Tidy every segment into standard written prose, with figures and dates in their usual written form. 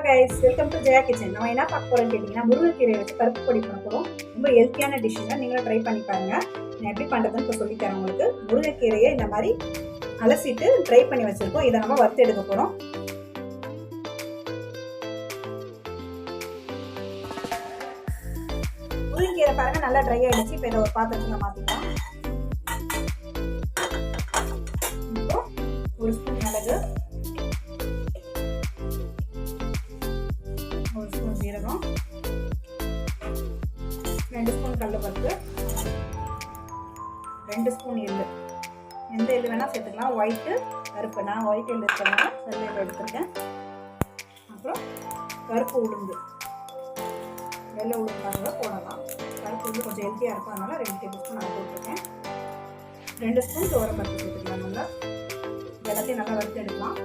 Guys, welcome to Jaya kitchen. நம்ம என்ன பார்க்க போறோம்னு கேட்டிங்கன்னா, முருங்கைக்கீரையை வச்சு பருப்பு பொடி பண்ண போகிறோம். ரொம்ப ஹெல்த்தியான டிஷ்ஷுங்க. நீங்களும் ட்ரை பண்ணி பாருங்க. நான் எப்படி பண்ணுறதுன்னு இப்போ சொல்லித்தரேன் உங்களுக்கு. முருங்கைக்கீரையை இந்த மாதிரி அலசிட்டு ட்ரை பண்ணி வச்சுருக்கோம். இதை நம்ம வறுத்து எடுக்க போகிறோம். முருங்கைக்கீரை பாருங்க நல்லா ட்ரை ஆகிடுச்சு. இப்போ இதை ஒரு பாத்திரத்தில் மாற்றிக்கலாம். இப்போ ஒரு ஸ்பூன் மிளகு, ஒரு ஸ்பூன் ஜீரகம், 2 ஸ்பூன் கடலைப்பருப்பு, 2 ஸ்பூன் எள்ளு. எந்த எள்ளு வேணால் சேர்த்துக்கலாம். ஒயிட்டு கருப்பு, நான் ஒயிட் எள்ளு இருக்கிறதுனால வெள்ளை எள்ளு எடுத்துருக்கேன். அப்புறம் கருப்பு உளுந்து, வெள்ளை உளுந்தாங்க போடலாம். கருப்பு உளுந்து கொஞ்சம் ஹெல்த்தியாக இருக்கும், அதனால் 2 டேபிள் ஸ்பூன் அதை போட்டிருக்கேன். 2 ஸ்பூன் துவரம்பருப்பு சேர்த்துக்கலாம். நல்லா எல்லாத்தையும் நல்லா வறுத்து எடுக்கலாம்.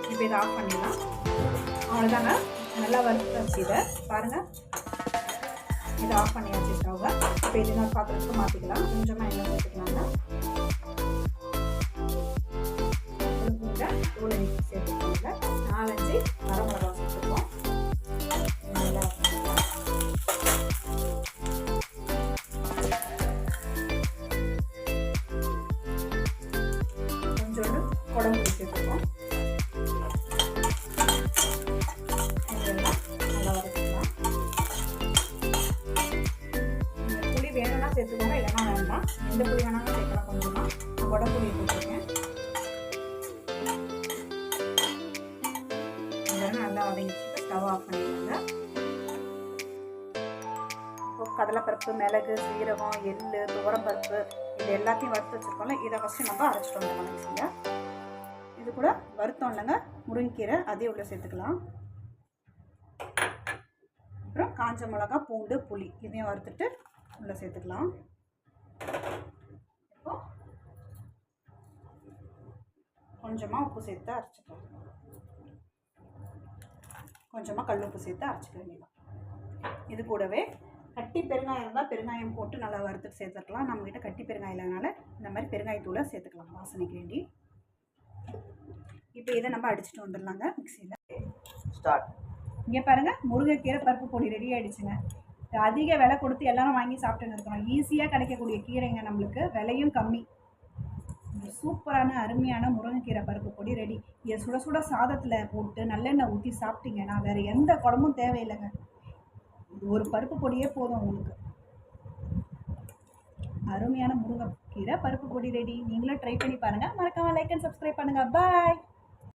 இப்போ இதை ஆஃப் பண்ணிடலாம். அவ்வளோதாங்க, நல்லா வறுத்து வச்சு இதை பாருங்கள். இதை ஆஃப் பண்ணி வச்சுருக்கவங்க இப்போ இது நான் பாத்திரத்துக்கு மாற்றிக்கலாம். கொஞ்சமாக எண்ணெய் சேர்த்துக்கலாங்க. தூளை சேர்த்துக்கோங்க. 4-5 வரமிளகா சேர்த்துக்கோம். நல்லா கொஞ்சோண்டு குழம்பு சேர்த்துக்கோம். வேணும்னா சேர்த்துக்கோங்க, இல்லைனா வேண்டாம். எந்த புளி வேணாலும் சேர்க்கலாம். கொஞ்சமாக கொடை புளி போட்டுருக்கேன். அதெல்லாம் நல்லா வதங்கிட்டு ஸ்டவ் ஆஃப் பண்ணிடுவாங்க. இப்போ கடலைப்பருப்பு, மிளகு, சீரகம், எள்ளு, துவரம்பருப்பு இது எல்லாத்தையும் வறுத்து வச்சுருக்கோம்ல, இதை ஃபஸ்ட்டு நம்ம அரைச்சிட்டு வந்துடலாம் மிக்ஸியில். இது கூட வறுத்தோம் இல்லைங்க முருங்கைக்கீரை, அதையும் உள்ள சேர்த்துக்கலாம். அப்புறம் காஞ்ச மிளகா, பூண்டு, புளி இதையும் வறுத்துட்டு உள்ள சேர்த்துக்கலாம். இப்போ கொஞ்சமாக உப்பு சேர்த்து அரைச்சிக்கலாம். கொஞ்சமாக கல் உப்பு சேர்த்து அரைச்சிக்க வேண்டியதான். இது கூடவே கட்டி பெருங்காயம் இருந்தால் பெருங்காயம் போட்டு நல்லா வறுத்துட்டு சேர்த்துக்கலாம். நம்மக்கிட்ட கட்டி பெருங்காயம் இல்லைனால இந்த மாதிரி பெருங்காயத்தூளை சேர்த்துக்கலாம் வாசனைக்கு வேண்டி. இப்போ இதை நம்ம அடிச்சுட்டு வந்துடலாங்க மிக்சியில். ஸ்டார்ட். இங்கே பாருங்கள், முருங்கைக்கீரை பருப்பு பொடி ரெடி ஆகிடுச்சுங்க. அதிக விலை கொடுத்து எல்லாரும் வாங்கி சாப்பிட்டுன்னு இருக்கணும். ஈஸியாக கிடைக்கக்கூடிய கீரைங்க, நம்மளுக்கு விலையும் கம்மி. சூப்பரான அருமையான முருங்கைக்கீரை பருப்பு பொடி ரெடி. இதை சுட சுட சாதத்தில் போட்டு நல்லெண்ணெய் ஊற்றி சாப்பிட்டீங்கன்னா வேறு எந்த குழம்பும் தேவையில்லைங்க. இது ஒரு பருப்பு பொடியே போதும் உங்களுக்கு. அருமையான முருங்கைக்கீரை பருப்பு பொடி ரெடி. நீங்களும் ட்ரை பண்ணி பாருங்கள். மறக்காமல் லைக் அண்ட் சப்ஸ்கிரைப் பண்ணுங்கள். பாய்.